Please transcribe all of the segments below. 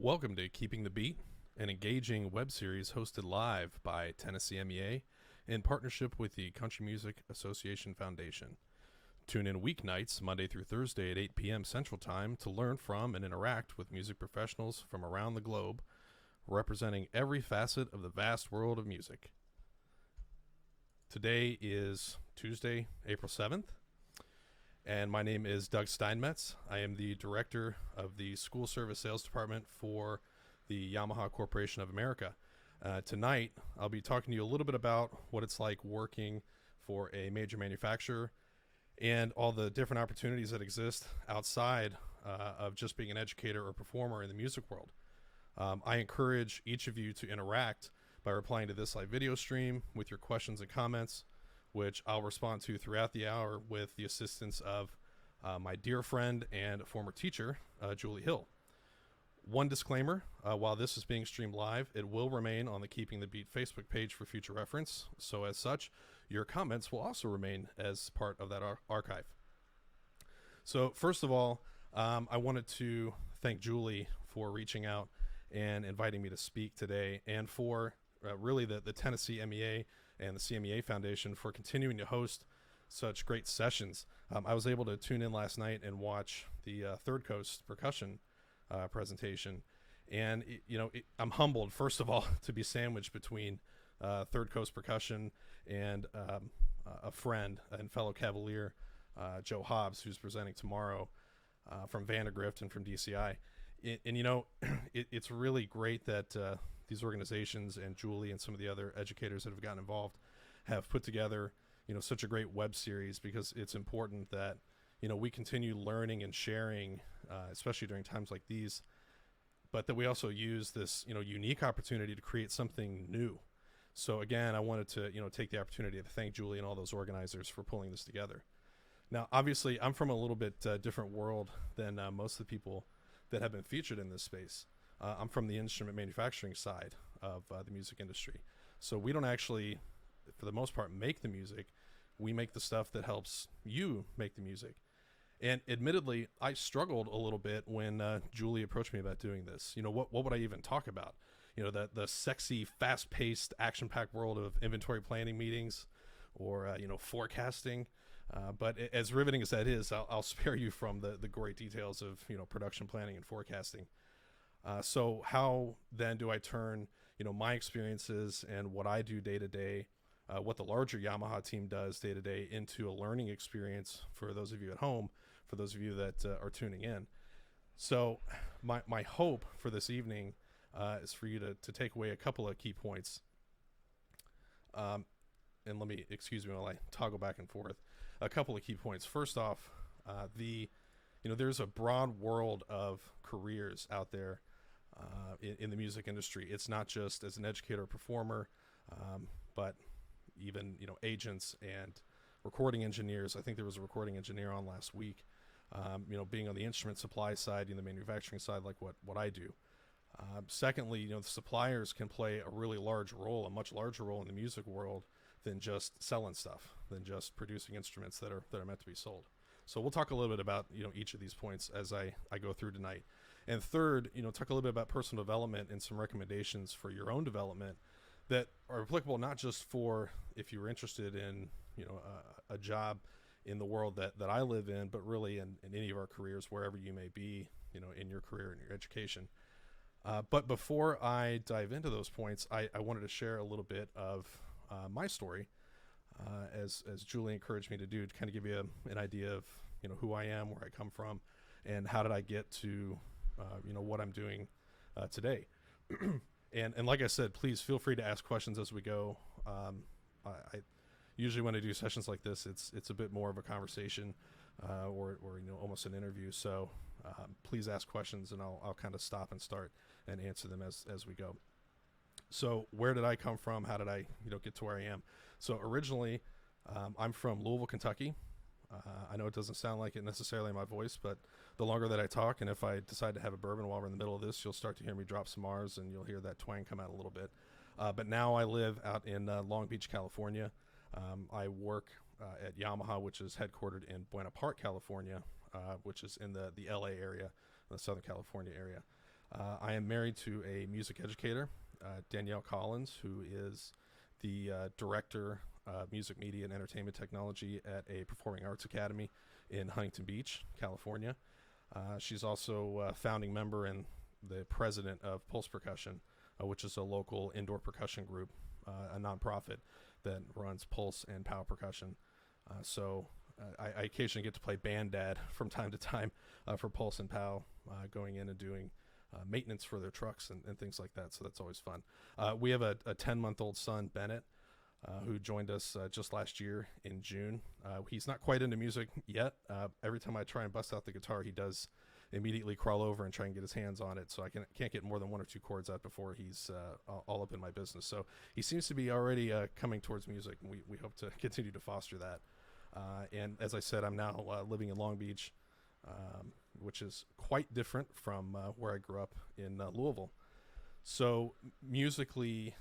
Welcome to Keeping the Beat, an engaging web series hosted live by Tennessee MEA in partnership with the Country Music Association Foundation. Tune in weeknights, Monday through Thursday at 8 p.m. Central Time to learn from and interact with music professionals from around the globe, representing every facet of the vast world of music. Today is Tuesday, April 7th, and my name is Doug Steinmetz. I am the director of the School Service Sales Department for the Yamaha Corporation of America. Tonight, I'll be talking to you a little bit about what it's like working for a major manufacturer and all the different opportunities that exist outside of just being an educator or performer in the music world. I encourage each of you to interact by replying to this live video stream with your questions and comments, which I'll respond to throughout the hour with the assistance of my dear friend and former teacher, Julie Hill. One disclaimer, while this is being streamed live, it will remain on the Keeping the Beat Facebook page for future reference. So as such, your comments will also remain as part of that archive. So first of all, I wanted to thank Julie for reaching out and inviting me to speak today, and for really the Tennessee MEA and the CMEA Foundation for continuing to host such great sessions. I was able to tune in last night and watch the Third Coast percussion presentation, and I'm humbled, first of all, to be sandwiched between Third Coast percussion and a friend and fellow Cavalier, Joe Hobbs, who's presenting tomorrow from Vandergrift and from DCI. It's really great that these organizations and Julie and some of the other educators that have gotten involved have put together, such a great web series, because it's important that, we continue learning and sharing, especially during times like these, but that we also use this, unique opportunity to create something new. So again, I wanted to, take the opportunity to thank Julie and all those organizers for pulling this together. Now, obviously, I'm from a little bit different world than most of the people that have been featured in this space. I'm from the instrument manufacturing side of the music industry. So we don't actually, for the most part, make the music. We make the stuff that helps you make the music. And admittedly, I struggled a little bit when Julie approached me about doing this. What would I even talk about? The sexy, fast-paced, action-packed world of inventory planning meetings, or forecasting. But as riveting as that is, I'll spare you from the gory details of production planning and forecasting. So how then do I turn my experiences and what I do day to day, what the larger Yamaha team does day to day, into a learning experience for those of you at home, for those of you that are tuning in? So my hope for this evening is for you to take away a couple of key points. And excuse me while I toggle back and forth. A couple of key points. First off, there's a broad world of careers out there in the music industry. It's not just as an educator or performer, but even agents and recording engineers. I think there was a recording engineer on last week. Being on the instrument supply side, the manufacturing side, like what I do. Secondly, the suppliers can play a really large role, a much larger role in the music world than just selling stuff, than just producing instruments that are meant to be sold. So we'll talk a little bit about each of these points as I go through tonight. And third, talk a little bit about personal development and some recommendations for your own development that are applicable not just for if you're interested in a job in the world that I live in, but really in any of our careers, wherever you may be, in your career and your education. But before I dive into those points, I wanted to share a little bit of my story, as Julie encouraged me to do, to kind of give you an idea of who I am, where I come from, and how did I get to what I'm doing today. And like I said, please feel free to ask questions as we go. I usually, when I do sessions like this, it's a bit more of a conversation, or almost an interview. So please ask questions, and I'll kind of stop and start and answer them as we go. So where did I come from? How did I get to where I am? So originally, I'm from Louisville, Kentucky. I know it doesn't sound like it necessarily in my voice, but the longer that I talk, and if I decide to have a bourbon while we're in the middle of this, you'll start to hear me drop some R's, and you'll hear that twang come out a little bit. But now I live out in Long Beach, California. I work at Yamaha, which is headquartered in Buena Park, California, which is in the LA area, the Southern California area. I am married to a music educator, Danielle Collins, who is the director of music, media, and entertainment technology at a performing arts academy in Huntington Beach, California. She's also a founding member and the president of Pulse Percussion, which is a local indoor percussion group, a nonprofit that runs Pulse and POW percussion. I occasionally get to play band dad from time to time for Pulse and POW, going in and doing maintenance for their trucks and things like that. So that's always fun. We have a 10-month-old son, Bennett, who joined us just last year in June. He's not quite into music yet. Every time I try and bust out the guitar, he does immediately crawl over and try and get his hands on it. So I can't get more than 1 or 2 chords out before he's all up in my business. So he seems to be already coming towards music, and we hope to continue to foster that. And as I said, I'm now living in Long Beach, which is quite different from where I grew up in Louisville. So musically,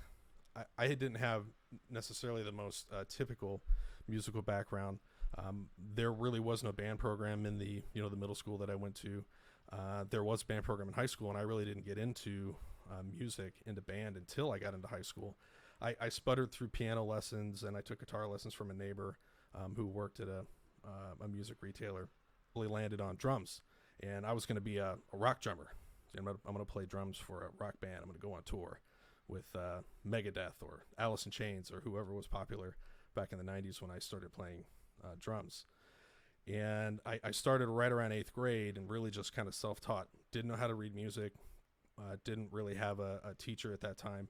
I didn't have necessarily the most typical musical background. There really was no band program in the middle school that I went to. There was a band program in high school, and I really didn't get into music, into band, until I got into high school. I sputtered through piano lessons, and I took guitar lessons from a neighbor who worked at a music retailer. Really landed on drums, and I was going to be a rock drummer. I'm going to play drums for a rock band. I'm going to go on tour with Megadeth or Alice in Chains or whoever was popular back in the 90s when I started playing drums. And I started right around 8th grade and really just kind of self-taught. Didn't know how to read music, didn't really have a teacher at that time,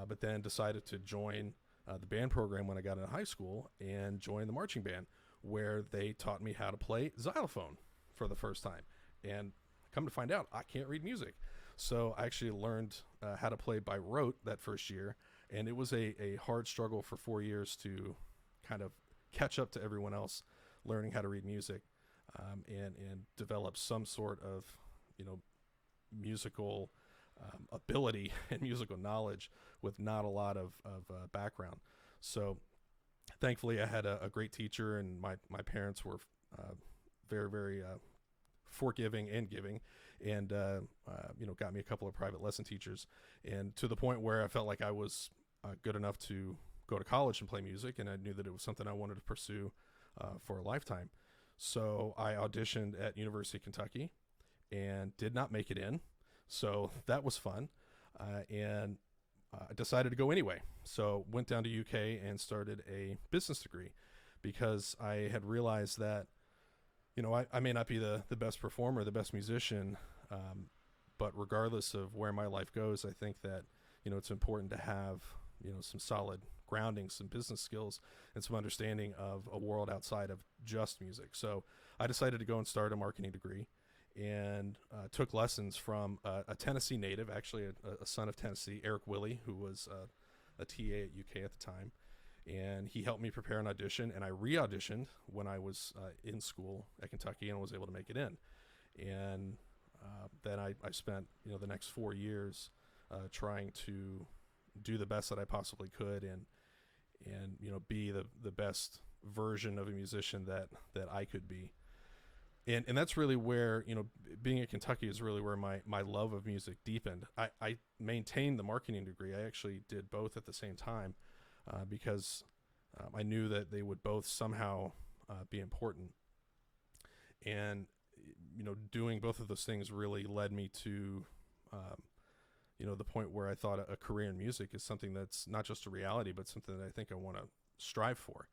but then decided to join the band program when I got into high school and joined the marching band, where they taught me how to play xylophone for the first time. And come to find out, I can't read music. So I actually learned how to play by rote that first year, and it was a hard struggle for 4 years to kind of catch up to everyone else learning how to read music, and develop some sort of musical ability and musical knowledge with not a lot of background. So thankfully I had a great teacher, and my parents were very, very forgiving and giving, and got me a couple of private lesson teachers, and to the point where I felt like I was good enough to go to college and play music, and I knew that it was something I wanted to pursue for a lifetime. So I auditioned at University of Kentucky and did not make it in. So that was fun, and I decided to go anyway. So went down to UK and started a business degree, because I had realized that I may not be the best performer, the best musician, but regardless of where my life goes, I think that it's important to have some solid grounding, some business skills, and some understanding of a world outside of just music. So I decided to go and start a marketing degree, and took lessons from a Tennessee native, actually a son of Tennessee, Eric Willie, who was a TA at UK at the time. And he helped me prepare an audition, and I re-auditioned when I was in school at Kentucky and was able to make it in. And then I spent the next 4 years trying to do the best that I possibly could, and be the best version of a musician that I could be. And that's really where, being at Kentucky is really where my love of music deepened. I maintained the marketing degree. I actually did both at the same time, because I knew that they would both somehow be important. And, doing both of those things really led me to, the point where I thought a career in music is something that's not just a reality, but something that I think I want to strive for.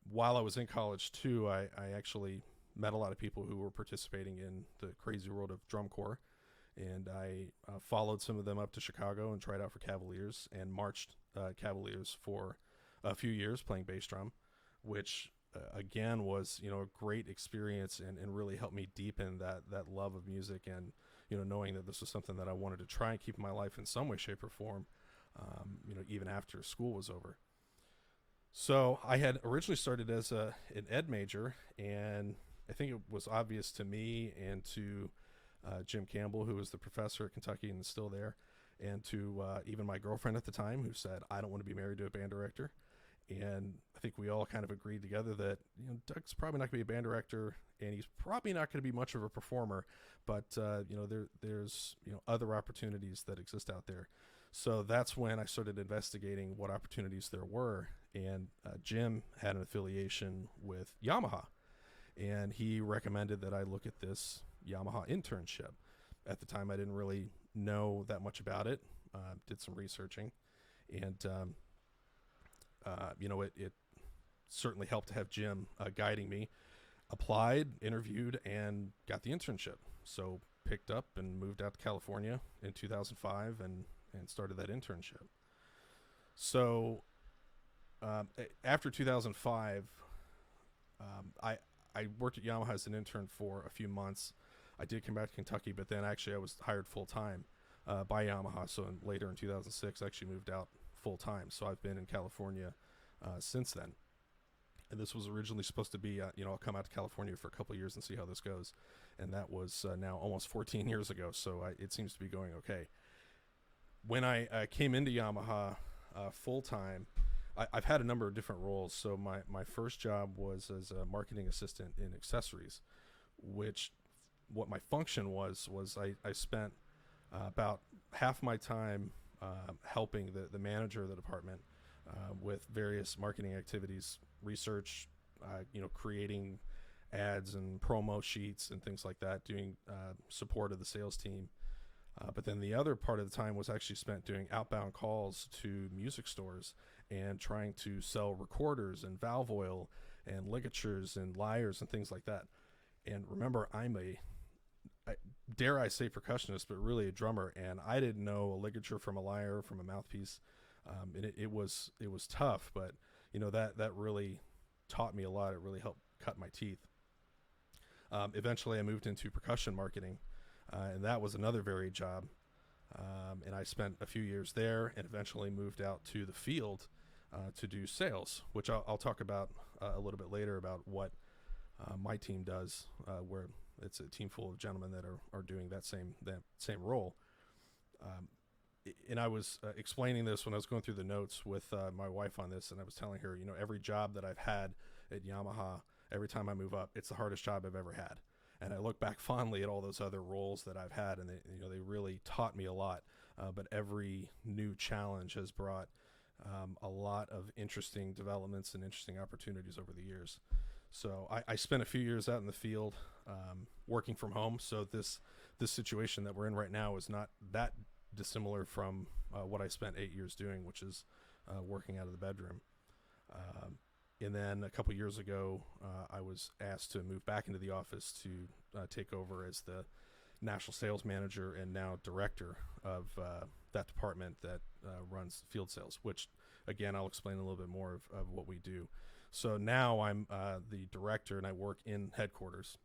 While I was in college too, I actually met a lot of people who were participating in the crazy world of drum corps, and I followed some of them up to Chicago and tried out for Cavaliers and marched Cavaliers for a few years playing bass drum, which again was a great experience, and really helped me deepen that love of music, and knowing that this was something that I wanted to try and keep in my life in some way, shape, or form, even after school was over. So I had originally started as an ed major, and I think it was obvious to me and to Jim Campbell, who was the professor at Kentucky and is still there, and to even my girlfriend at the time, who said, I don't want to be married to a band director. And I think we all kind of agreed together that Doug's probably not going to be a band director, and he's probably not going to be much of a performer. But there's other opportunities that exist out there. So that's when I started investigating what opportunities there were. And Jim had an affiliation with Yamaha, and he recommended that I look at this Yamaha internship. At the time, I didn't really know that much about it. Did some researching, and it certainly helped to have Jim guiding me. Applied, interviewed, and got the internship. So picked up and moved out to California in 2005 and started that internship. So after 2005, I worked at Yamaha as an intern for a few months. I did come back to Kentucky, but then actually I was hired full-time by Yamaha. So later in 2006, I actually moved out full-time. So I've been in California since then. And this was originally supposed to be, I'll come out to California for a couple of years and see how this goes. And that was now almost 14 years ago. So it seems to be going okay. When I came into Yamaha full-time, I've had a number of different roles. So my first job was as a marketing assistant in accessories, which what my function was I spent about half my time helping the manager of the department with various marketing activities, research, creating ads and promo sheets and things like that, doing support of the sales team. But then the other part of the time was actually spent doing outbound calls to music stores and trying to sell recorders and valve oil and ligatures and lyres and things like that. And remember, dare I say percussionist, but really a drummer, and I didn't know a ligature from a lyre, from a mouthpiece. And it was tough, but that really taught me a lot. It really helped cut my teeth. Eventually I moved into percussion marketing, and that was another varied job. And I spent a few years there and eventually moved out to the field to do sales, which I'll talk about a little bit later about what my team does, where it's a team full of gentlemen that are doing that same role. And I was explaining this when I was going through the notes with my wife on this, and I was telling her, every job that I've had at Yamaha, every time I move up, it's the hardest job I've ever had. And I look back fondly at all those other roles that I've had, and they really taught me a lot. But every new challenge has brought a lot of interesting developments and interesting opportunities over the years. So I spent a few years out in the field working from home. So this situation that we're in right now is not that dissimilar from what I spent 8 years doing, which is working out of the bedroom. And then a couple years ago, I was asked to move back into the office to take over as the national sales manager and now director of that department that runs field sales, which, again, I'll explain a little bit more of what we do. So now I'm the director, and I work in headquarters.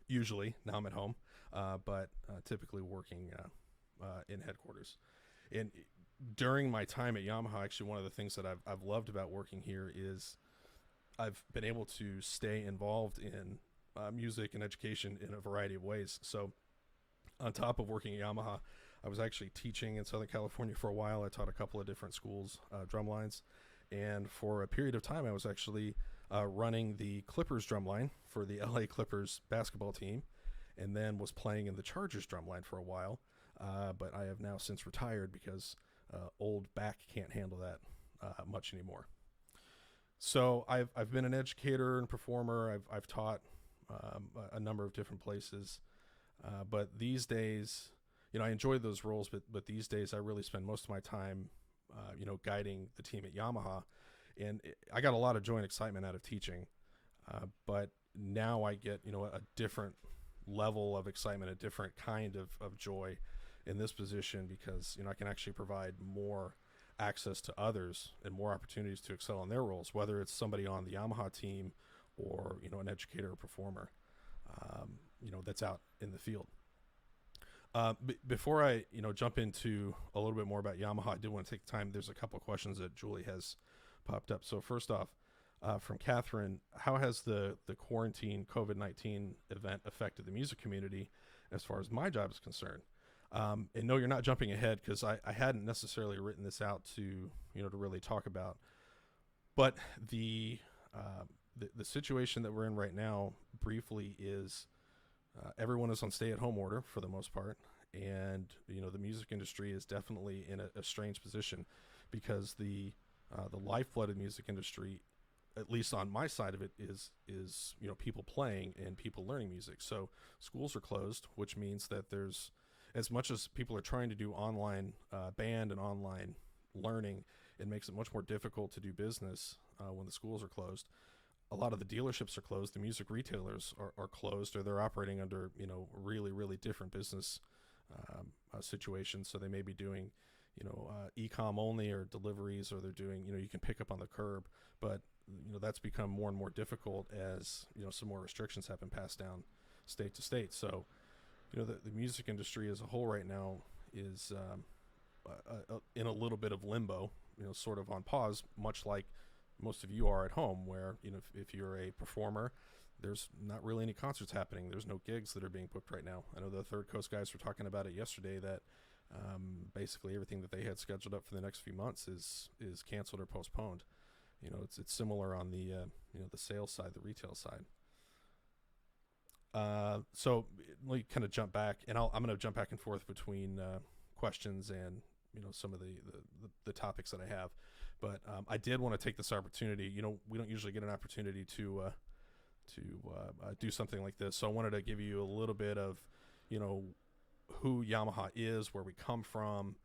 Usually, now I'm at home, but typically working in headquarters. And during my time at Yamaha, actually, one of the things that I've loved about working here is I've been able to stay involved in music and education in a variety of ways. So on top of working at Yamaha, I was actually teaching in Southern California for a while. I taught a couple of different schools, drumlines. And for a period of time, I was actually running the Clippers drumline for the LA Clippers basketball team, and then was playing in the Chargers drumline for a while. But I have now since retired because old back can't handle that much anymore. So I've been an educator and performer. I've taught a number of different places. But these days, I enjoy those roles, but these days I really spend most of my time guiding the team at Yamaha. And I got a lot of joy and excitement out of teaching. But now I get, a different level of excitement, a different kind of joy in this position because, I can actually provide more access to others and more opportunities to excel in their roles, whether it's somebody on the Yamaha team or, an educator or performer, that's out in the field. Before I, jump into a little bit more about Yamaha, I did want to take time. There's a couple of questions that Julie has popped up. So first off, from Catherine, how has the quarantine COVID-19 event affected the music community as far as my job is concerned? And no, you're not jumping ahead because I hadn't necessarily written this out to really talk about. But the, the situation that we're in right now, briefly, is everyone is on stay-at-home order for the most part, and the music industry is definitely in a strange position because the lifeblood of the music industry, at least on my side of it, is people playing and people learning music. So schools are closed, which means that there's, as much as people are trying to do online band and online learning, it makes it much more difficult to do business when the schools are closed. A lot of the dealerships are closed. The music retailers are closed, or they're operating under really, really different business situations. So they may be doing e-com only or deliveries, or they're doing you can pick up on the curb. But that's become more and more difficult as some more restrictions have been passed down state to state. So the music industry as a whole right now is in a little bit of limbo, sort of on pause, much like most of you are at home, where if you're a performer, there's not really any concerts happening. There's no gigs that are being booked right now. I know the Third Coast guys were talking about it yesterday, that basically everything that they had scheduled up for the next few months is canceled or postponed. It's similar on the the sales side, the retail side. So let me kind of jump back, and I'm going to jump back and forth between questions and some of the topics that I have. But I did want to take this opportunity. We don't usually get an opportunity to do something like this, so I wanted to give you a little bit of who Yamaha is, where we come from.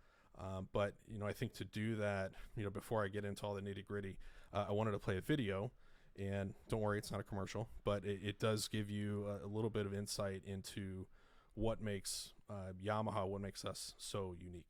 But I think to do that, before I get into all the nitty gritty, I wanted to play a video. And don't worry, it's not a commercial, but it does give you a little bit of insight into what makes Yamaha, what makes us so unique.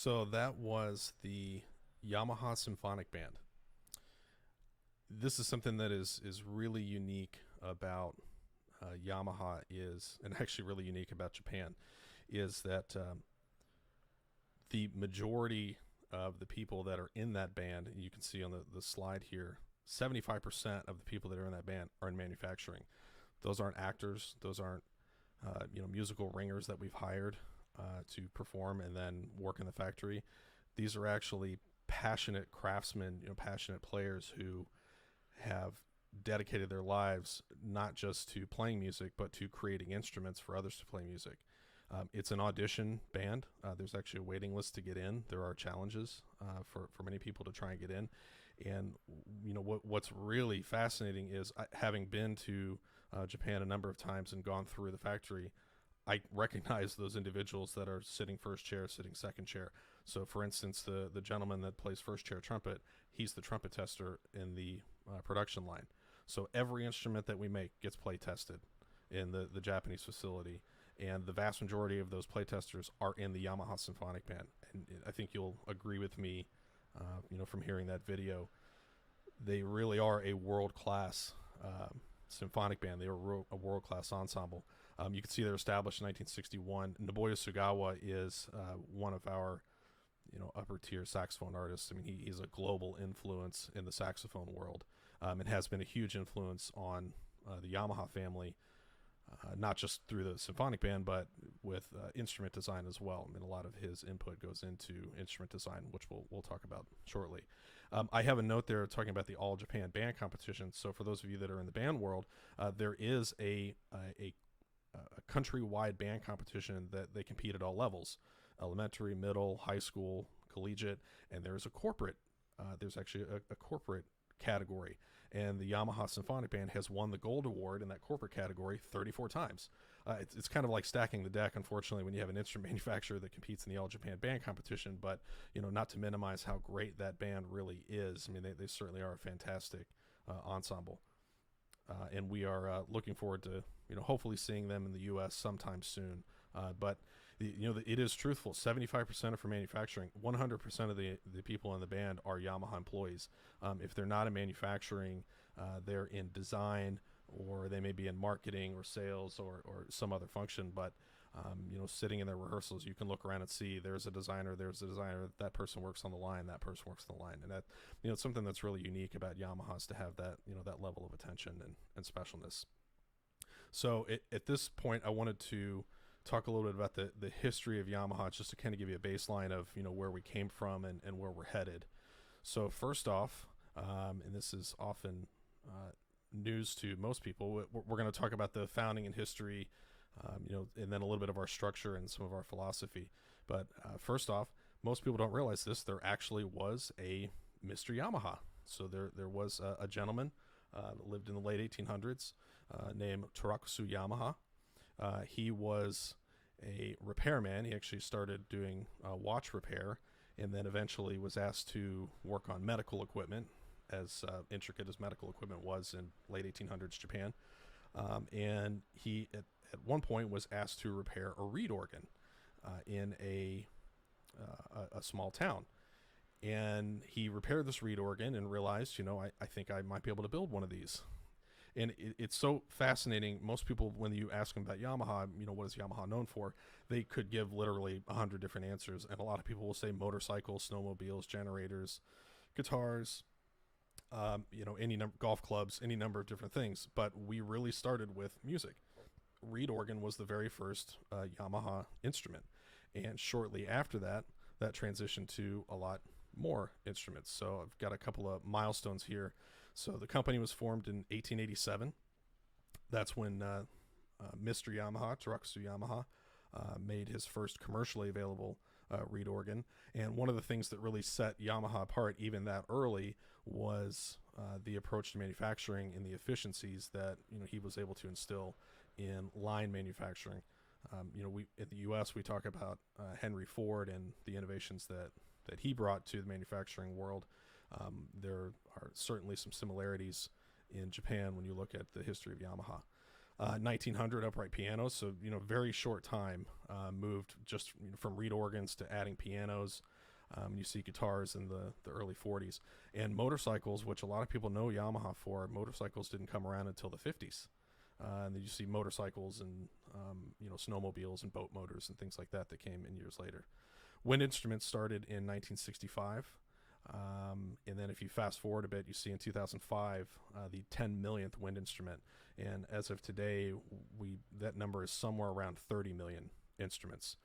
So that was the Yamaha Symphonic Band. This is something that is really unique about Yamaha and actually really unique about Japan, is that the majority of the people that are in that band, and you can see on the slide here, 75% of the people that are in that band are in manufacturing. Those aren't actors. Those aren't musical ringers that we've hired to perform and then work in the factory. These are actually passionate craftsmen, passionate players who have dedicated their lives not just to playing music, but to creating instruments for others to play music. It's an audition band. There's actually a waiting list to get in. There are challenges for many people to try and get in. And what's really fascinating is, having been to Japan a number of times and gone through the factory, I recognize those individuals that are sitting first chair, sitting second chair. So, for instance, the gentleman that plays first chair trumpet, he's the trumpet tester in the production line. So every instrument that we make gets play tested in the Japanese facility, and the vast majority of those play testers are in the Yamaha Symphonic Band. And I think you'll agree with me, from hearing that video, they really are a world-class symphonic band. They were a world-class ensemble. You can see they're established in 1961. Nobuya Sugawa is one of our upper-tier saxophone artists. I mean, he's a global influence in the saxophone world, and has been a huge influence on the Yamaha family, not just through the symphonic band, but with instrument design as well. I mean, a lot of his input goes into instrument design, which we'll talk about shortly. I have a note there talking about the All Japan Band Competition. So for those of you that are in the band world, there is a countrywide band competition that they compete at all levels: elementary, middle, high school, collegiate, and there's a corporate. There's actually a corporate category, and the Yamaha Symphonic Band has won the gold award in that corporate category 34 times. It's kind of like stacking the deck, unfortunately, when you have an instrument manufacturer that competes in the All Japan Band Competition. But not to minimize how great that band really is. I mean, they certainly are a fantastic ensemble, and we are looking forward to hopefully seeing them in the U.S. sometime soon. But it is truthful. 75% are for manufacturing. 100% of the people in the band are Yamaha employees. If they're not in manufacturing, they're in design, or they may be in marketing or sales or some other function. But sitting in their rehearsals, you can look around and see there's a designer, that person works on the line, that person works on the line, and that it's something that's really unique about Yamaha, is to have that that level of attention and specialness. So at this point, I wanted to talk a little bit about the history of Yamaha, just to kind of give you a baseline of where we came from and where we're headed. So first off, and this is often news to most people, we're going to talk about the founding and history, and then a little bit of our structure and some of our philosophy. But first off, most people don't realize this. There actually was a Mr. Yamaha. So there was a gentleman that lived in the late 1800s named Tarakusu Yamaha. He was a repairman. He actually started doing watch repair, and then eventually was asked to work on medical equipment, as intricate as medical equipment was in late 1800s Japan. And he, at one point, was asked to repair a reed organ in a small town. And he repaired this reed organ and realized, I think I might be able to build one of these. And it's so fascinating. Most people, when you ask them about Yamaha, what is Yamaha known for, they could give literally 100 different answers. And a lot of people will say motorcycles, snowmobiles, generators, guitars, any number, golf clubs, any number of different things. But we really started with music. Reed organ was the very first Yamaha instrument. And shortly after that, that transitioned to a lot more instruments. So I've got a couple of milestones here. So the company was formed in 1887. That's when Mr. Yamaha, Tarakusu Yamaha, made his first commercially available reed organ. And one of the things that really set Yamaha apart even that early was the approach to manufacturing and the efficiencies that he was able to instill in line manufacturing. We in the U.S. we talk about Henry Ford and the innovations that he brought to the manufacturing world. There are certainly some similarities in Japan when you look at the history of Yamaha. 1900 upright pianos. So, very short time, moved just from reed organs to adding pianos. You see guitars in the early 40s. And motorcycles, which a lot of people know Yamaha for, motorcycles didn't come around until the 50s. And then you see motorcycles and, snowmobiles and boat motors and things like that came in years later. Wind instruments started in 1965. And then if you fast forward a bit, you see in 2005, the 10 millionth wind instrument. And as of today, that number is somewhere around 30 million instruments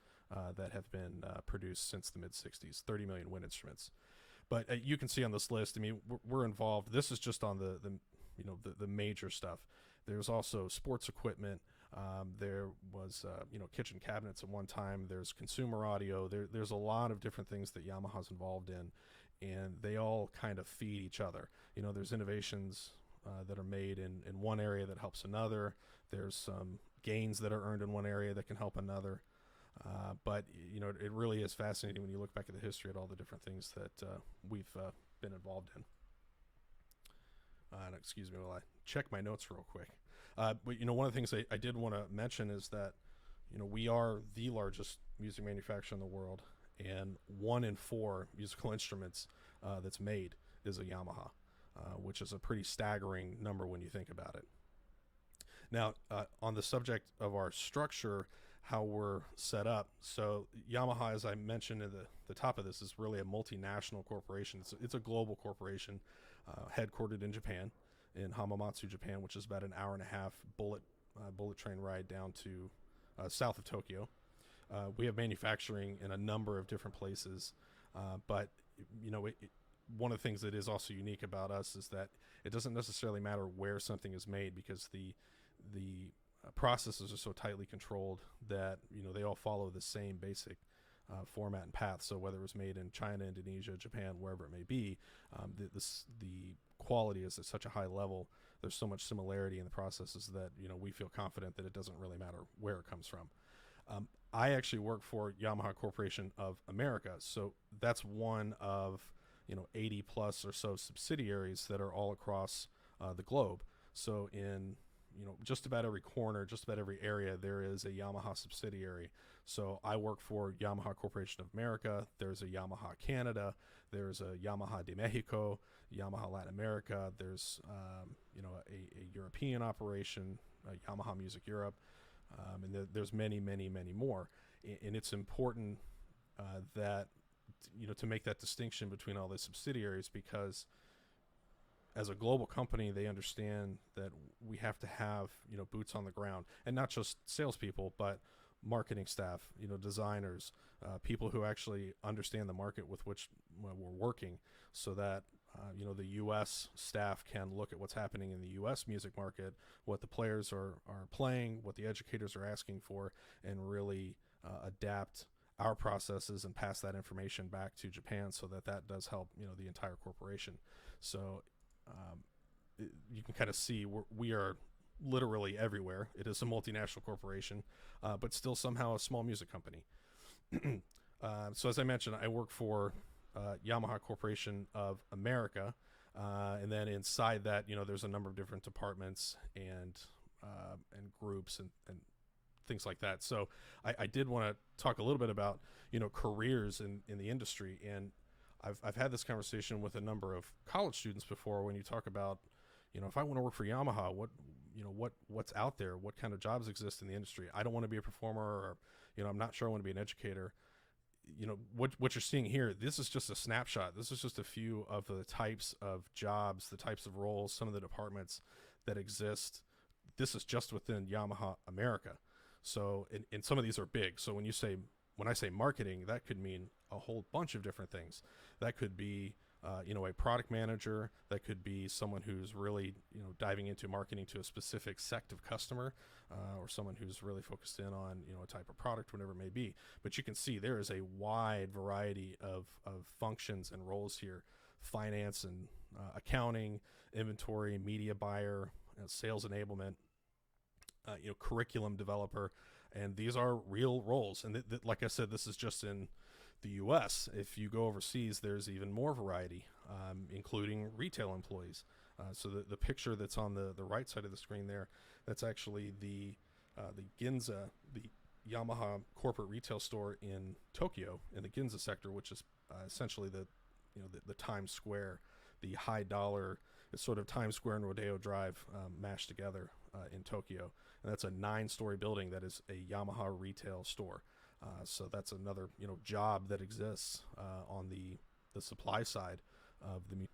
that have been produced since the mid-60s, 30 million wind instruments. But you can see on this list, I mean, we're involved. This is just on the major stuff. There's also sports equipment. There was, kitchen cabinets at one time. There's consumer audio. There's a lot of different things that Yamaha's involved in, and they all kind of feed each other. There's innovations that are made in one area that helps another. There's some gains that are earned in one area that can help another. But it really is fascinating when you look back at the history at all the different things that we've been involved in. Excuse me while I check my notes real quick. But one of the things I did want to mention is that we are the largest music manufacturer in the world, and 1 in 4 musical instruments that's made is a Yamaha, which is a pretty staggering number when you think about it. Now, on the subject of our structure, how we're set up. So Yamaha, as I mentioned at the top of this, is really a multinational corporation. It's a global corporation, headquartered in Japan, in Hamamatsu, Japan, which is about an hour and a half bullet train ride down to south of Tokyo. We have manufacturing in a number of different places, but one of the things that is also unique about us is that it doesn't necessarily matter where something is made, because the processes are so tightly controlled that they all follow the same basic format and path. So whether it was made in China, Indonesia, Japan, wherever it may be, the quality is at such a high level. There's so much similarity in the processes that we feel confident that it doesn't really matter where it comes from. I actually work for Yamaha Corporation of America, so that's one of 80 plus or so subsidiaries that are all across the globe. So in just about every corner, just about every area, there is a Yamaha subsidiary. So I work for Yamaha Corporation of America. There's a Yamaha Canada. There's a Yamaha de Mexico, Yamaha Latin America. There's a European operation, Yamaha Music Europe, and there's many, many, many more. And it's important that to make that distinction between all the subsidiaries, because as a global company, they understand that we have to have, boots on the ground, and not just salespeople, but marketing staff, designers, people who actually understand the market with which we're working, so that, the U.S. staff can look at what's happening in the U.S. music market, what the players are playing, what the educators are asking for, and really adapt our processes and pass that information back to Japan, so that does help, the entire corporation. So you can kind of see we are literally everywhere. It is a multinational corporation, but still somehow a small music company. So as I mentioned, I work for Yamaha Corporation of America, and then inside that, there's a number of different departments and groups and things like that. So I did want to talk a little bit about careers in the industry, and I've had this conversation with a number of college students before. When you talk about, if I want to work for Yamaha, what's out there, what kind of jobs exist in the industry? I don't want to be a performer, or I'm not sure I want to be an educator. What you're seeing here, this is just a snapshot. This is just a few of the types of jobs, the types of roles, some of the departments that exist. This is just within Yamaha America. So, and some of these are big. So when I say marketing, that could mean a whole bunch of different things. That could be, a product manager. That could be someone who's really, diving into marketing to a specific sect of customer, or someone who's really focused in on, a type of product, whatever it may be. But you can see there is a wide variety of functions and roles here: finance and accounting, inventory, media buyer, sales enablement, curriculum developer. And these are real roles. And like I said, this is just in the U.S. If you go overseas, there's even more variety, including retail employees, So the picture that's on the right side of the screen there, that's actually the Ginza, the Yamaha corporate retail store in Tokyo, in the Ginza sector, which is essentially the Times Square, the high dollar. It's sort of Times Square and Rodeo Drive mashed together in Tokyo, and that's a 9-story building that is a Yamaha retail store. So that's another job that exists on the supply side of the.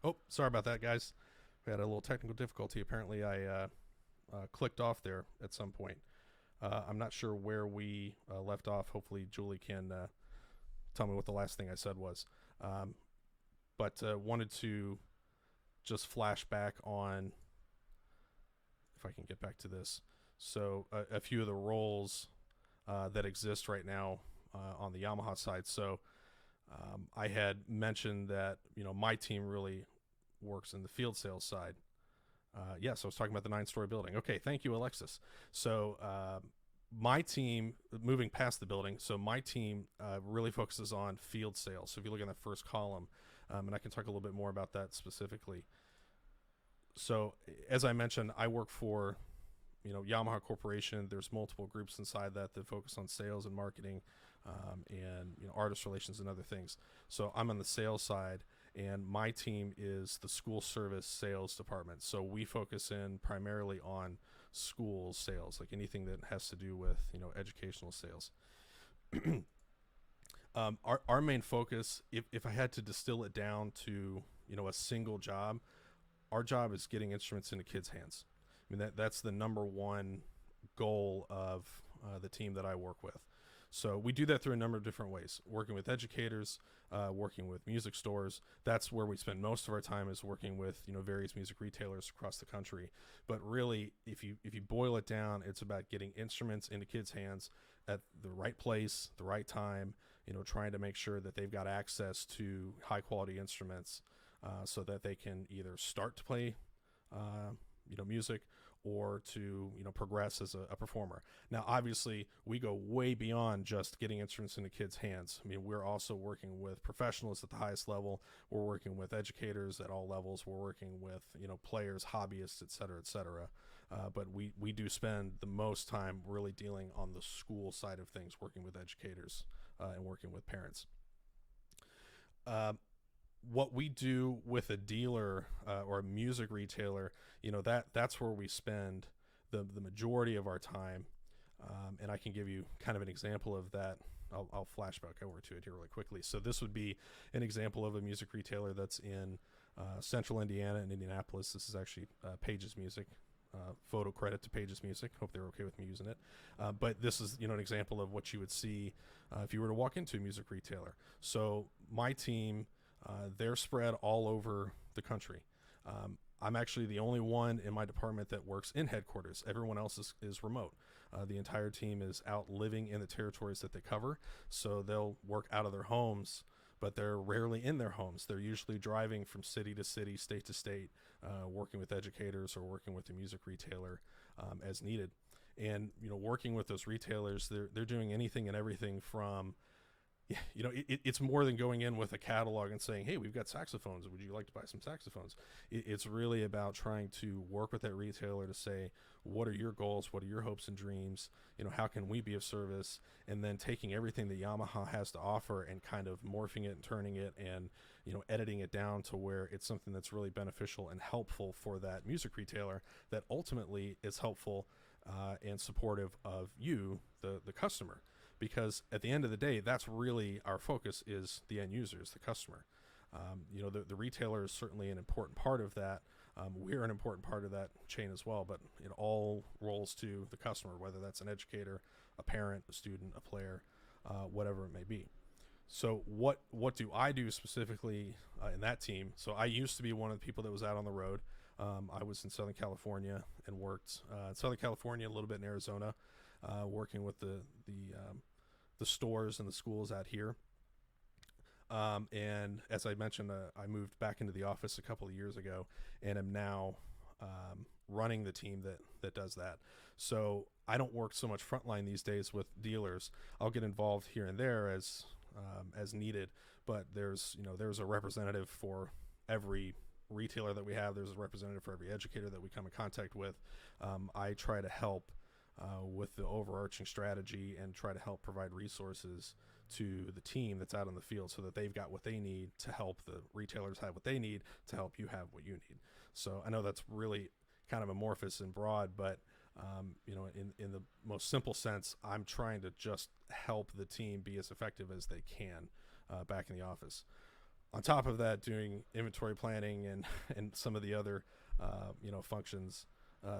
Oh, sorry about that, guys. We had a little technical difficulty. Apparently, I clicked off there at some point. I'm not sure where we left off. Hopefully, Julie can tell me what the last thing I said was. But wanted to just flash back on, if I can get back to this. So a few of the roles that exist right now on the Yamaha side. So I had mentioned that my team really works in the field sales side. Yes, I was talking about the 9-story building. Okay, thank you, Alexis. So my team, moving past the building, so my team really focuses on field sales. So if you look at that first column, and I can talk a little bit more about that specifically. So as I mentioned, I work for Yamaha Corporation. There's multiple groups inside that focus on sales and marketing, and artist relations and other things. So I'm on the sales side, and my team is the school service sales department. So we focus in primarily on school sales, like anything that has to do with educational sales. Our main focus, if I had to distill it down to a single job, our job is getting instruments into kids' hands. I mean that's the number one goal of the team that I work with. So we do that through a number of different ways, working with educators, working with music stores. That's where we spend most of our time, is working with various music retailers across the country. But really, if you boil it down, it's about getting instruments into kids' hands at the right place, the right time, trying to make sure that they've got access to high quality instruments so that they can either start to play music or to progress as a performer. Now obviously we go way beyond just getting instruments into kids' hands. I mean, we're also working with professionals at the highest level. We're working with educators at all levels. We're working with players, hobbyists, et cetera. But we do spend the most time really dealing on the school side of things, working with educators and working with parents. What we do with a dealer or a music retailer, that's where we spend the majority of our time. And I can give you kind of an example of that. I'll flashback over to it here really quickly. So this would be an example of a music retailer that's in central Indiana and Indianapolis. This is actually Page's Music. Photo credit to Page's Music. Hope they're okay with me using it. But this is an example of what you would see if you were to walk into a music retailer. So my team, they're spread all over the country. I'm actually the only one in my department that works in headquarters. Everyone else is remote. The entire team is out living in the territories that they cover, so they'll work out of their homes, but they're rarely in their homes. They're usually driving from city to city, state to state, working with educators or working with the music retailer as needed. And working with those retailers, they're doing anything and everything from it's more than going in with a catalog and saying, hey, we've got saxophones. Would you like to buy some saxophones? It's really about trying to work with that retailer to say, what are your goals? What are your hopes and dreams? How can we be of service? And then taking everything that Yamaha has to offer and kind of morphing it and turning it and, editing it down to where it's something that's really beneficial and helpful for that music retailer that ultimately is helpful and supportive of you, the customer. Because at the end of the day, that's really our focus, is the end users, the customer. The retailer is certainly an important part of that. We're an important part of that chain as well, but it all rolls to the customer, whether that's an educator, a parent, a student, a player, whatever it may be. So what do I do specifically in that team? So I used to be one of the people that was out on the road. I was in Southern California and worked in Southern California, a little bit in Arizona, working with the stores and the schools out here. And as I mentioned, I moved back into the office a couple of years ago and am now running the team that does that. So I don't work so much frontline these days with dealers. I'll get involved here and there as needed, but there's a representative for every retailer that we have. There's a representative for every educator that we come in contact with. I try to help with the overarching strategy and try to help provide resources to the team that's out in the field so that they've got what they need to help the retailers have what they need to help you have what you need. So I know that's really kind of amorphous and broad, but in the most simple sense, I'm trying to just help the team be as effective as they can back in the office. On top of that, doing inventory planning and some of the other functions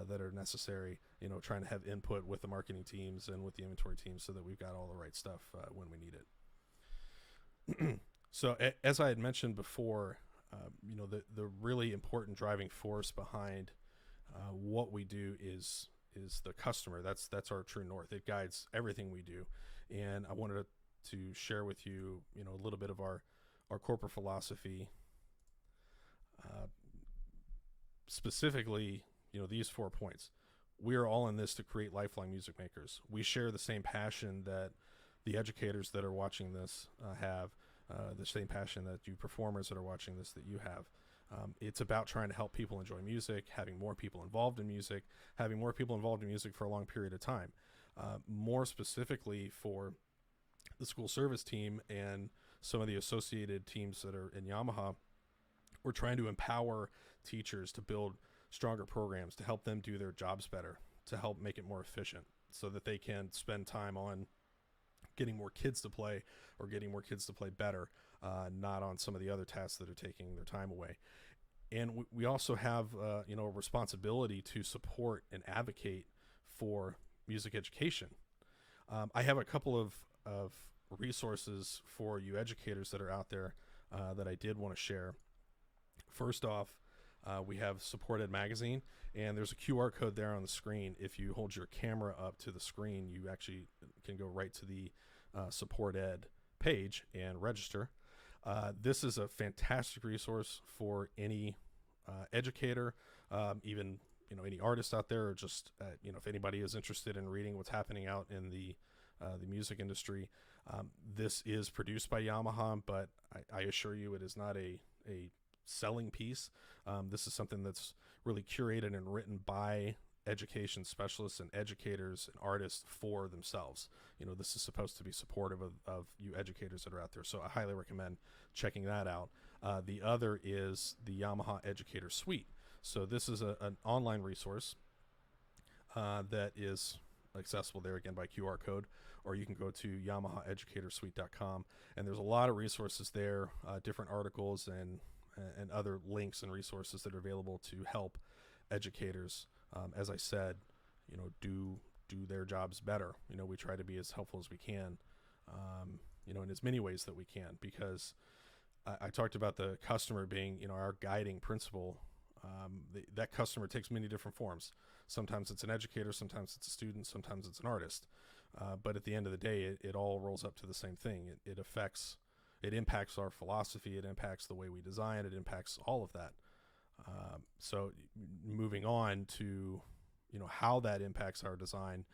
that are necessary, trying to have input with the marketing teams and with the inventory teams so that we've got all the right stuff when we need it. So as I had mentioned before, the really important driving force behind what we do is the customer. That's our true north. It guides everything we do. And I wanted to share with you, a little bit of our corporate philosophy, specifically, these 4 points. We are all in this to create lifelong music makers. We share the same passion that the educators that are watching this have, the same passion that you performers that are watching this that you have. It's about trying to help people enjoy music, having more people involved in music, having more people involved in music for a long period of time. More specifically for the school service team and some of the associated teams that are in Yamaha, we're trying to empower teachers to build stronger programs to help them do their jobs better, to help make it more efficient so that they can spend time on getting more kids to play or getting more kids to play better, not on some of the other tasks that are taking their time away. And we also have a responsibility to support and advocate for music education. I have a couple of resources for you educators that are out there that I did want to share. First off, we have Support Ed Magazine, and there's a QR code there on the screen. If you hold your camera up to the screen, you actually can go right to the Support Ed page and register. This is a fantastic resource for any educator, even any artist out there, or just if anybody is interested in reading what's happening out in the music industry. This is produced by Yamaha, but I assure you it is not a selling piece. This is something that's really curated and written by education specialists and educators and artists for themselves. This is supposed to be supportive of you educators that are out there. So I highly recommend checking that out. The other is the Yamaha Educator Suite. So this is an online resource that is accessible there again by QR code, or you can go to yamahaeducatorsuite.com, and there's a lot of resources there, different articles and other links and resources that are available to help educators, as I said, do their jobs better. We try to be as helpful as we can, in as many ways that we can, because I talked about the customer being, our guiding principle. That customer takes many different forms. Sometimes it's an educator, sometimes it's a student, sometimes it's an artist. But at the end of the day, it all rolls up to the same thing. It impacts our philosophy, it impacts the way we design, it impacts all of that. So moving on to, how that impacts our design,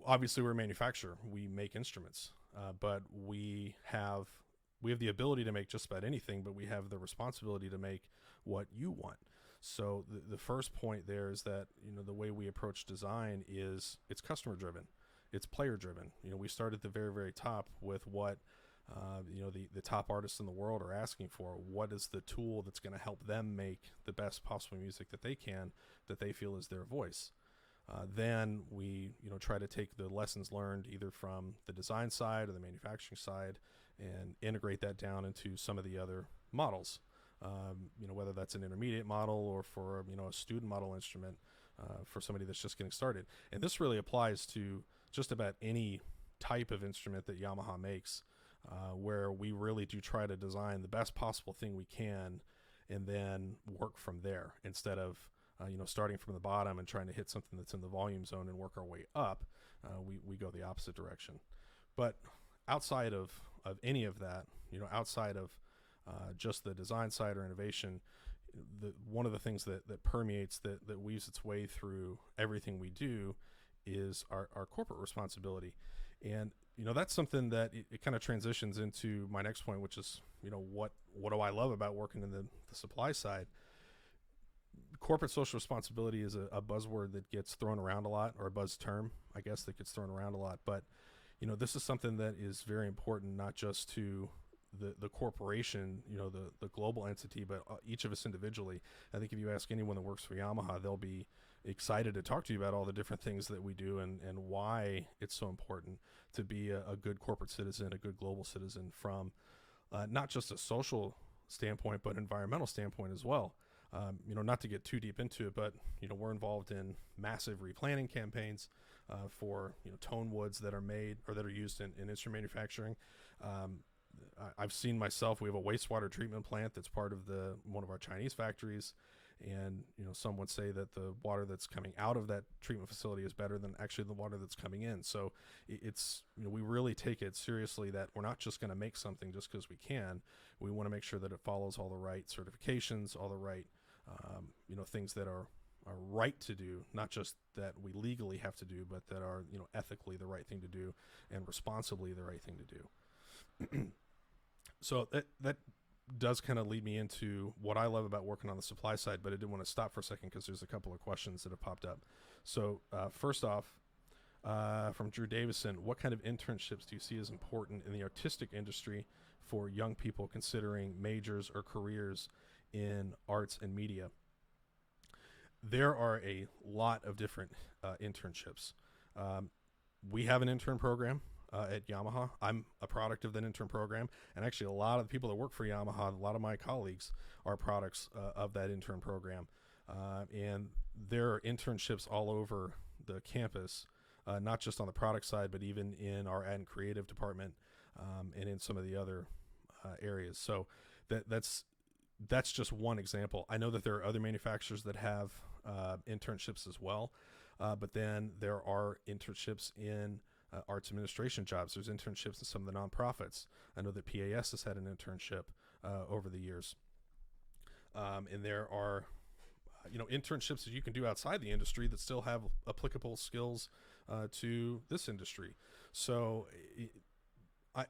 obviously we're a manufacturer, we make instruments, but we have the ability to make just about anything, but we have the responsibility to make what you want. So the first point there is that, the way we approach design is it's customer driven, it's player driven. We start at the very, very top with what, the top artists in the world are asking for. What is the tool that's going to help them make the best possible music that they can, that they feel is their voice? Then we, try to take the lessons learned either from the design side or the manufacturing side and integrate that down into some of the other models. Whether that's an intermediate model or for, a student model instrument for somebody that's just getting started. And this really applies to just about any type of instrument that Yamaha makes, where we really do try to design the best possible thing we can and then work from there instead of, starting from the bottom and trying to hit something that's in the volume zone and work our way up. We go the opposite direction. But outside of any of that, outside of just the design side or innovation, one of the things that permeates, that weaves its way through everything we do, is our corporate responsibility. And that's something that it kind of transitions into my next point, which is what do I love about working in the supply side. Corporate social responsibility is a buzzword that gets thrown around a lot, or a buzz term, I guess, that gets thrown around a lot. But this is something that is very important, not just to the corporation, the global entity, but each of us individually. I think if you ask anyone that works for Yamaha, they'll be excited to talk to you about all the different things that we do, and why it's so important to be a good corporate citizen, a good global citizen, from not just a social standpoint, but environmental standpoint as well. Not to get too deep into it, but we're involved in massive replanting campaigns for tone woods that are made or that are used in instrument manufacturing. I've seen myself. We have a wastewater treatment plant that's part of one of our Chinese factories, and some would say that the water that's coming out of that treatment facility is better than actually the water that's coming in. So it's we really take it seriously that we're not just going to make something just because we can. We want to make sure that it follows all the right certifications, all the right things that are right to do, not just that we legally have to do, but that are ethically the right thing to do and responsibly the right thing to do. So that does kind of lead me into what I love about working on the supply side, but I did want to stop for a second because there's a couple of questions that have popped up. So first off, from Drew Davison, what kind of internships do you see as important in the artistic industry for young people considering majors or careers in arts and media? There are a lot of different internships. We have an intern program at Yamaha. I'm a product of that intern program, and actually a lot of the people that work for Yamaha, a lot of my colleagues, are products of that intern program. And there are internships all over the campus, not just on the product side, but even in our ad and creative department, and in some of the other areas. So that's just one example. I know that there are other manufacturers that have internships as well, but then there are internships in arts administration jobs. There's internships in some of the nonprofits. I know that PAS has had an internship over the years. And there are internships that you can do outside the industry that still have applicable skills to this industry. So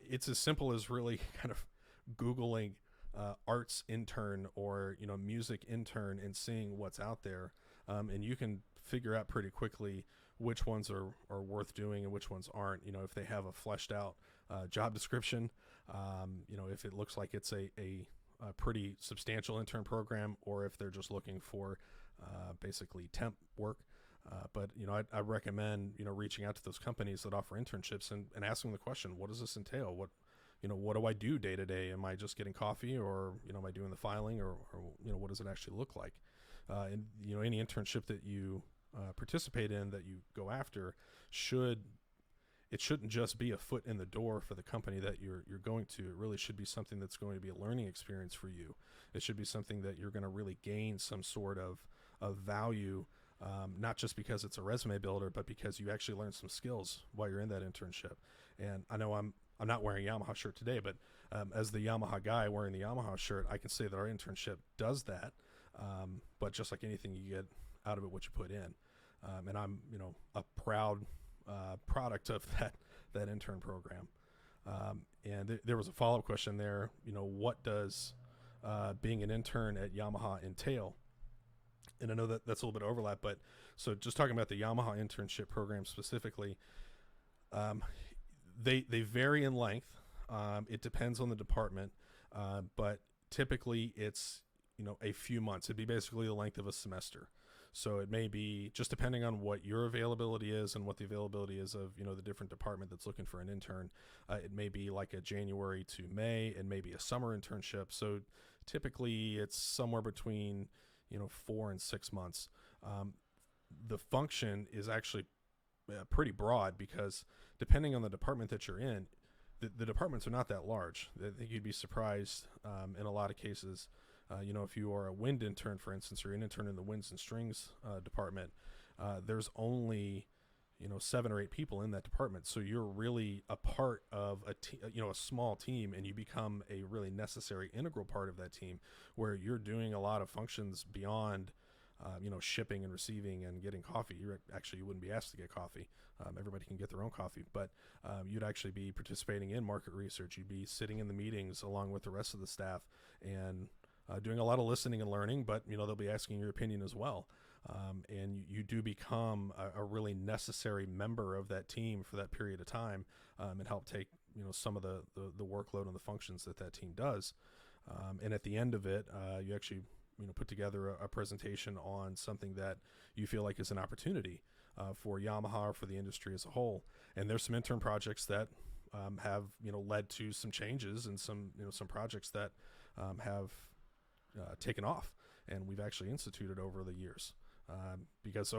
it's as simple as really kind of Googling arts intern or music intern and seeing what's out there, and you can figure out pretty quickly which ones are worth doing and which ones aren't. If they have a fleshed out job description, if it looks like it's a pretty substantial intern program, or if they're just looking for basically temp work. But I recommend reaching out to those companies that offer internships and asking the question, what does this entail? What do I do day to day? Am I just getting coffee, or am I doing the filing, or what does it actually look like? And any internship that you participate in, that you go after, shouldn't just be a foot in the door for the company that you're going to. It really should be something that's going to be a learning experience for you. It should be something that you're going to really gain some sort of value, not just because it's a resume builder, but because you actually learn some skills while you're in that internship. And I know I'm not wearing a Yamaha shirt today, but as the Yamaha guy wearing the Yamaha shirt, I can say that our internship does that. But just like anything, you get out of it what you put in. And I'm, a proud product of that intern program. And there was a follow-up question there. What does being an intern at Yamaha entail? And I know that that's a little bit of overlap, but so just talking about the Yamaha internship program specifically, they vary in length. It depends on the department, but typically it's a few months. It'd be basically the length of a semester. So it may be, just depending on what your availability is and what the availability is of the different department that's looking for an intern. It may be like a January to May, and maybe a summer internship. So typically it's somewhere between 4 and 6 months. The function is actually pretty broad, because depending on the department that you're in, the departments are not that large. I think you'd be surprised in a lot of cases. If you are a wind intern, for instance, or an intern in the winds and strings department, there's only 7 or 8 people in that department. So you're really a part of a small team, and you become a really necessary, integral part of that team, where you're doing a lot of functions beyond, shipping and receiving and getting coffee. You wouldn't be asked to get coffee. Everybody can get their own coffee, but you'd actually be participating in market research. You'd be sitting in the meetings along with the rest of the staff and doing a lot of listening and learning, but they'll be asking your opinion as well. And you do become a really necessary member of that team for that period of time, and help take some of the workload and the functions that team does. And at the end of it, you actually put together a presentation on something that you feel like is an opportunity for Yamaha or for the industry as a whole. And there's some intern projects that have led to some changes, and some projects that have taken off, and we've actually instituted over the years. Because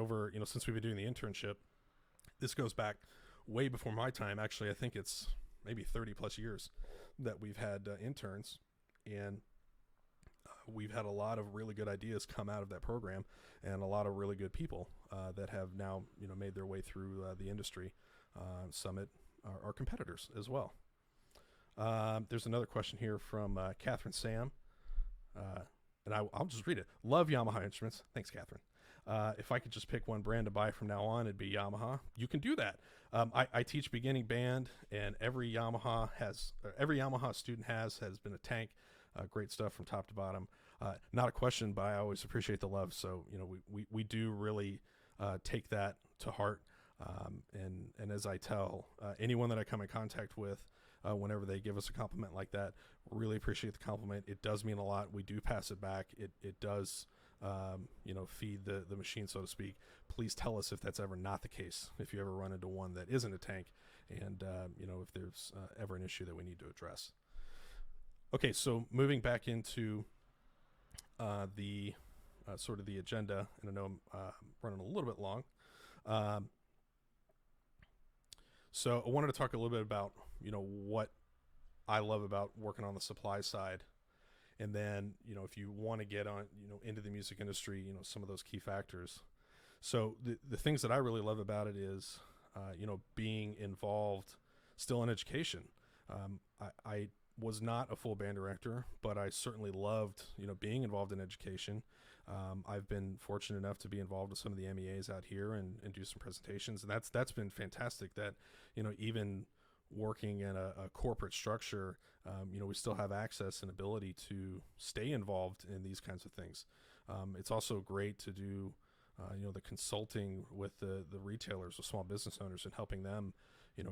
since we've been doing the internship, this goes back way before my time. Actually, I think it's maybe 30 plus years that we've had interns, and we've had a lot of really good ideas come out of that program, and a lot of really good people that have now made their way through the industry. Some are competitors as well. There's another question here from Catherine Sam, and I'll just read it. Love Yamaha instruments. Thanks, Catherine. If I could just pick one brand to buy from now on, it'd be Yamaha. You can do that. I teach beginning band, and every Yamaha student has been a tank. Great stuff from top to bottom. Not a question, but I always appreciate the love. So we do really take that to heart. And as I tell anyone that I come in contact with, whenever they give us a compliment like that, really appreciate the compliment. It does mean a lot. We do pass it back. It does feed the machine, so to speak. Please tell us if that's ever not the case, if you ever run into one that isn't a tank, and if there's ever an issue that we need to address. Okay, so moving back into the sort of the agenda, and I know I'm running a little bit long. So I wanted to talk a little bit about what I love about working on the supply side. And then, if you want to get on, into the music industry, some of those key factors. So the things that I really love about it is, being involved still in education. I was not a full band director, but I certainly loved, being involved in education. I've been fortunate enough to be involved with some of the MEAs out here and do some presentations. And that's been fantastic that, even working in a corporate structure, we still have access and ability to stay involved in these kinds of things. It's also great to do, the consulting with the retailers, the small business owners, and helping them,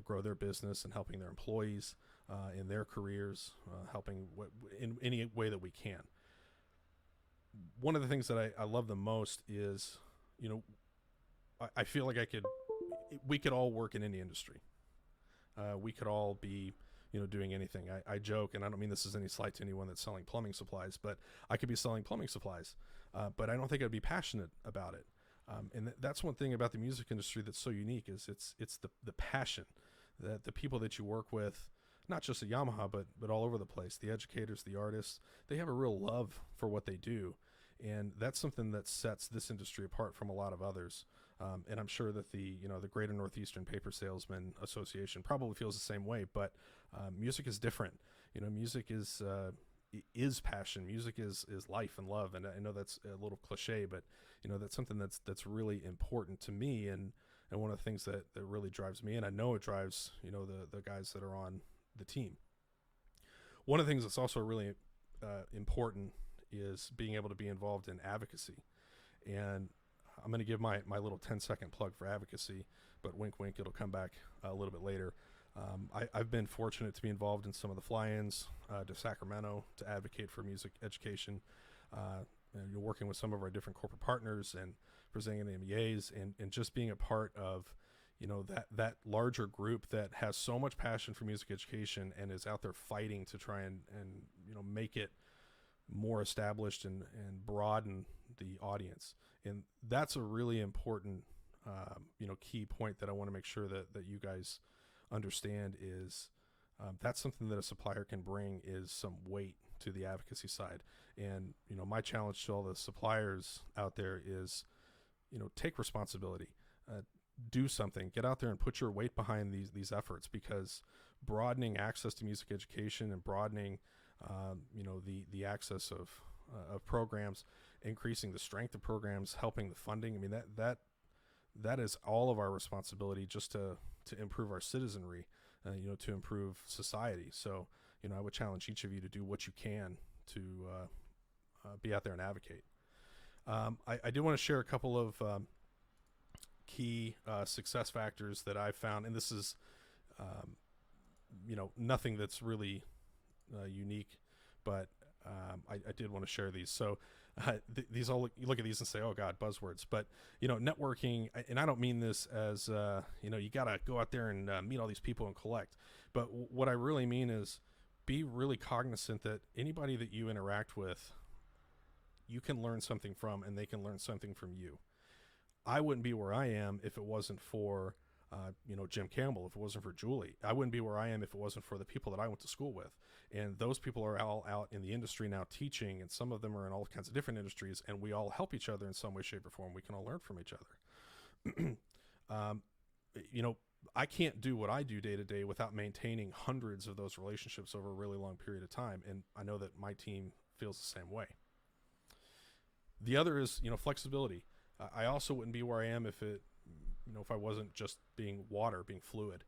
grow their business, and helping their employees in their careers, helping in any way that we can. One of the things that I love the most is, I feel like we could all work in any industry. We could all be, doing anything. I joke, and I don't mean this as any slight to anyone that's selling plumbing supplies, but I could be selling plumbing supplies, but I don't think I'd be passionate about it. And that's one thing about the music industry that's so unique, is it's the passion that the people that you work with, not just at Yamaha, but all over the place, the educators, the artists, they have a real love for what they do. And that's something that sets this industry apart from a lot of others. And I'm sure that the Greater Northeastern Paper Salesman Association probably feels the same way, but music is different. Music is passion. Music is life and love. And I know that's a little cliche, but that's something that's really important to me, and one of the things that really drives me, and I know it drives the guys that are on the team. One of the things that's also really important is being able to be involved in advocacy. And I'm going to give my little 10-second plug for advocacy, but wink, wink, it'll come back a little bit later. I've been fortunate to be involved in some of the fly-ins to Sacramento to advocate for music education, and working with some of our different corporate partners and presenting the MEAs, and just being a part of that larger group that has so much passion for music education and is out there fighting to try and make it more established and broaden the audience. And that's a really important key point that I want to make sure that you guys understand is that's something that a supplier can bring, is some weight to the advocacy side. And my challenge to all the suppliers out there is take responsibility. do something. Get out there and put your weight behind these efforts, because broadening access to music education and broadening, the access of programs, increasing the strength of programs, helping the funding. I mean, that is all of our responsibility, just to improve our citizenry, to improve society. So, I would challenge each of you to do what you can to be out there and advocate. I do want to share a couple of key success factors that I've found, and this is, nothing that's really unique, but I did want to share these. So these all you look at these and say, oh God, buzzwords. But networking, and I don't mean this as you gotta go out there and meet all these people and collect. But what I really mean is be really cognizant that anybody that you interact with, you can learn something from, and they can learn something from you. I wouldn't be where I am if it wasn't for Jim Campbell, if it wasn't for Julie. I wouldn't be where I am if it wasn't for the people that I went to school with. And those people are all out in the industry now teaching, and some of them are in all kinds of different industries, and we all help each other in some way, shape, or form. We can all learn from each other. I can't do what I do day to day without maintaining hundreds of those relationships over a really long period of time. And I know that my team feels the same way. The other is, flexibility. I also wouldn't be where I am if I wasn't just being water, being fluid.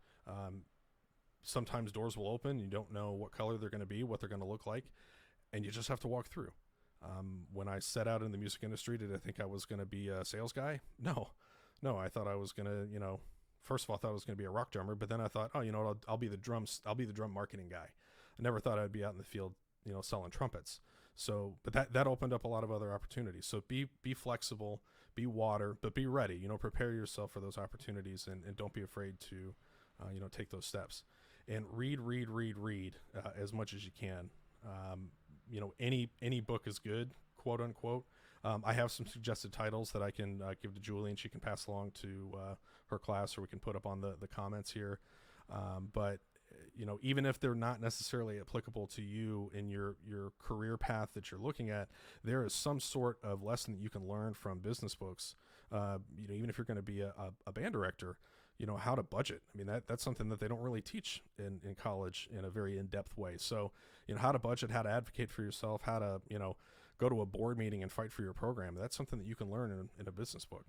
Sometimes doors will open. You don't know what color they're going to be, what they're going to look like, and you just have to walk through. When I set out in the music industry, did I think I was going to be a sales guy? No. I thought I was going to, first of all, I thought I was going to be a rock drummer, but then I thought, I'll be the drum marketing guy. I never thought I'd be out in the field, selling trumpets. So, but that opened up a lot of other opportunities. So be flexible, be water, but be ready. Prepare yourself for those opportunities, and don't be afraid to, take those steps. And read as much as you can. Any book is good, quote unquote. I have some suggested titles that I can give to Julie, and she can pass along to her class, or we can put up on the comments here. But even if they're not necessarily applicable to you in your career path that you're looking at, there is some sort of lesson that you can learn from business books. Even if you're going to be a band director, how to budget. I mean, that's something that they don't really teach in college in a very in-depth way. So, how to budget, how to advocate for yourself, how to, go to a board meeting and fight for your program. That's something that you can learn in a business book.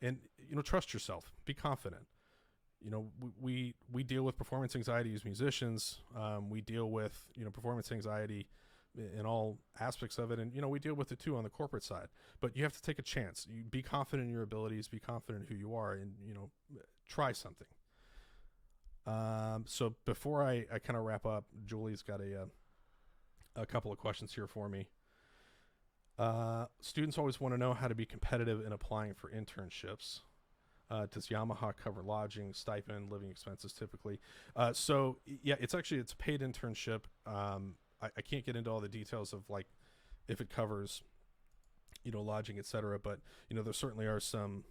And, trust yourself, be confident. We deal with performance anxiety as musicians. We deal with, performance anxiety in all aspects of it. And, we deal with it too on the corporate side, but you have to take a chance. You be confident in your abilities, be confident in who you are, and, try something. So before I kind of wrap up, Julie's got a couple of questions here for me. Students always want to know how to be competitive in applying for internships. Does Yamaha cover lodging, stipend, living expenses typically? So yeah, it's a paid internship. I can't get into all the details of like if it covers, lodging, etc. But there certainly are some,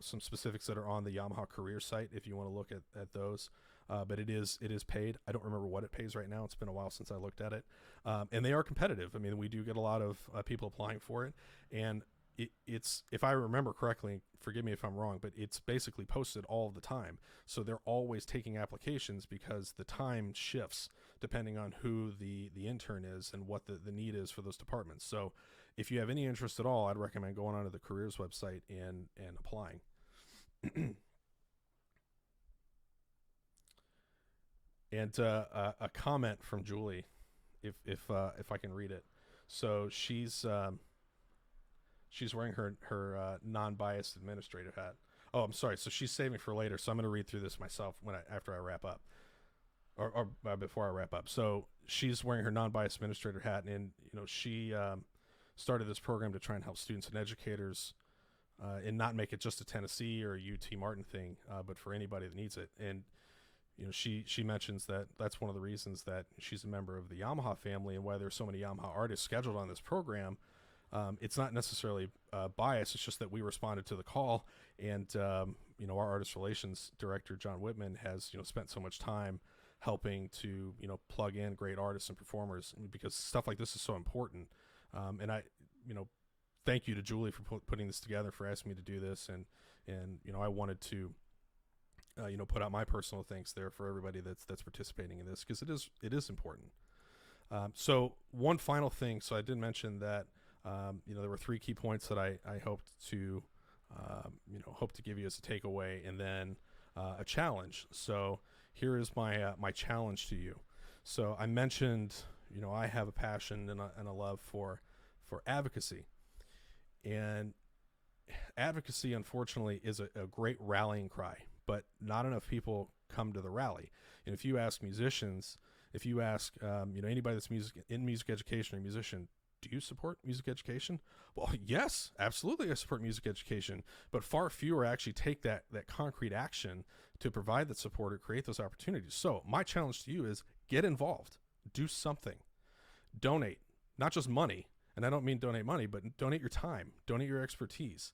some specifics that are on the Yamaha career site if you want to look at those. But it is paid. I don't remember what it pays right now. It's been a while since I looked at it. And they are competitive. I mean, we do get a lot of people applying for it, and it's, if I remember correctly, forgive me if I'm wrong, but it's basically posted all the time. So they're always taking applications because the time shifts depending on who the intern is and what the need is for those departments. So if you have any interest at all, I'd recommend going onto the careers website and applying. And a comment from Julie, if I can read it. So she's wearing her non-biased administrative hat. Oh, I'm sorry. So she's saving for later. So I'm going to read through this myself after I wrap up, or before I wrap up. So she's wearing her non-biased administrator hat, and she started this program to try and help students and educators, and not make it just a Tennessee or a UT Martin thing, but for anybody that needs it. And she mentions that that's one of the reasons that she's a member of the Yamaha family, and why there's so many Yamaha artists scheduled on this program. It's not necessarily bias. It's just that we responded to the call, and our artist relations director, John Whitman, has spent so much time helping to plug in great artists and performers, because stuff like this is so important. And I thank you to Julie for putting this together, for asking me to do this, and And I wanted to put out my personal thanks there for everybody that's participating in this, because it is important. So one final thing. So I did mention that there were 3 key points that I hoped to give you as a takeaway, and then a challenge. So here is my challenge to you. So I mentioned I have a passion and a love for advocacy, and advocacy, unfortunately, is a great rallying cry, but not enough people come to the rally. And if you ask musicians, if you ask anybody that's in music education or musician, do you support music education? Well, yes, absolutely, I support music education, but far fewer actually take that concrete action to provide that support or create those opportunities. So my challenge to you is get involved, do something, donate, not just money. And I don't mean donate money, but donate your time, donate your expertise.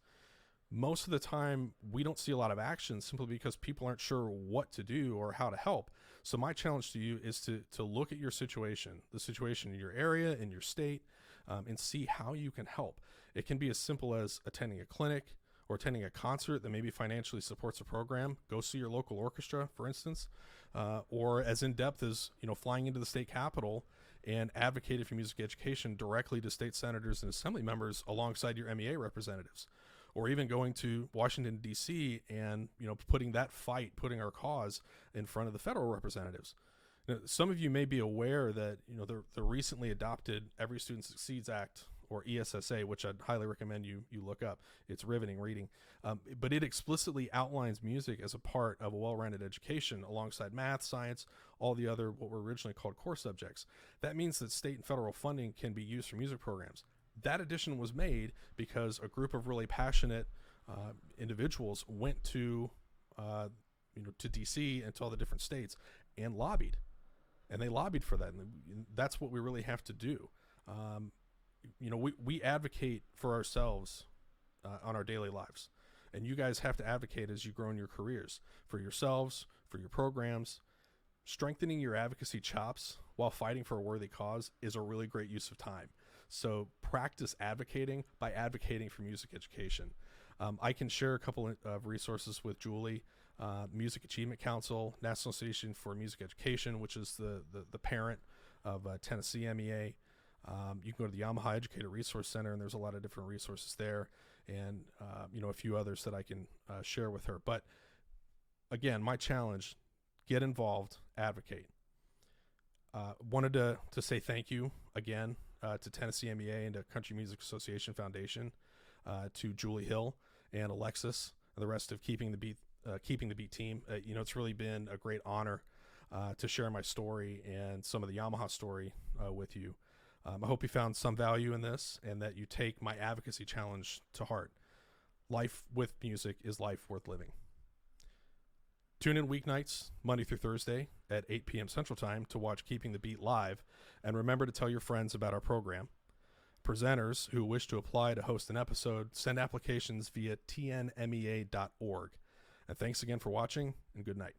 Most of the time, we don't see a lot of action simply because people aren't sure what to do or how to help. So my challenge to you is to look at your situation, the situation in your area, in your state, and see how you can help. It can be as simple as attending a clinic or attending a concert that maybe financially supports a program. Go see your local orchestra, for instance, or as in-depth as flying into the state capitol and advocating for music education directly to state senators and assembly members alongside your MEA representatives, or even going to Washington, D.C. and putting our cause in front of the federal representatives. Now, some of you may be aware that the recently adopted Every Student Succeeds Act, or ESSA, which I'd highly recommend you look up. It's riveting reading. But it explicitly outlines music as a part of a well-rounded education alongside math, science, all the other what were originally called core subjects. That means that state and federal funding can be used for music programs. That addition was made because a group of really passionate individuals went to DC and to all the different states and lobbied. And they lobbied for that. And that's what we really have to do. We advocate for ourselves on our daily lives. And you guys have to advocate as you grow in your careers, for yourselves, for your programs. Strengthening your advocacy chops while fighting for a worthy cause is a really great use of time. So practice advocating by advocating for music education. I can share a couple of resources with Julie. Music Achievement Council, National Association for Music Education, which is the parent of Tennessee MEA. You can go to the Yamaha Educator Resource Center, and there's a lot of different resources there, and a few others that I can share with her. But again, my challenge: get involved, advocate. Wanted to say thank you again to Tennessee MEA and to Country Music Association Foundation, to Julie Hill and Alexis and the rest of Keeping the Beat team. It's really been a great honor to share my story and some of the Yamaha story with you. I hope you found some value in this and that you take my advocacy challenge to heart. Life with music is life worth living. Tune in weeknights, Monday through Thursday at 8 p.m. Central Time to watch Keeping the Beat live, and remember to tell your friends about our program. Presenters who wish to apply to host an episode, send applications via tnmea.org. And thanks again for watching, and good night.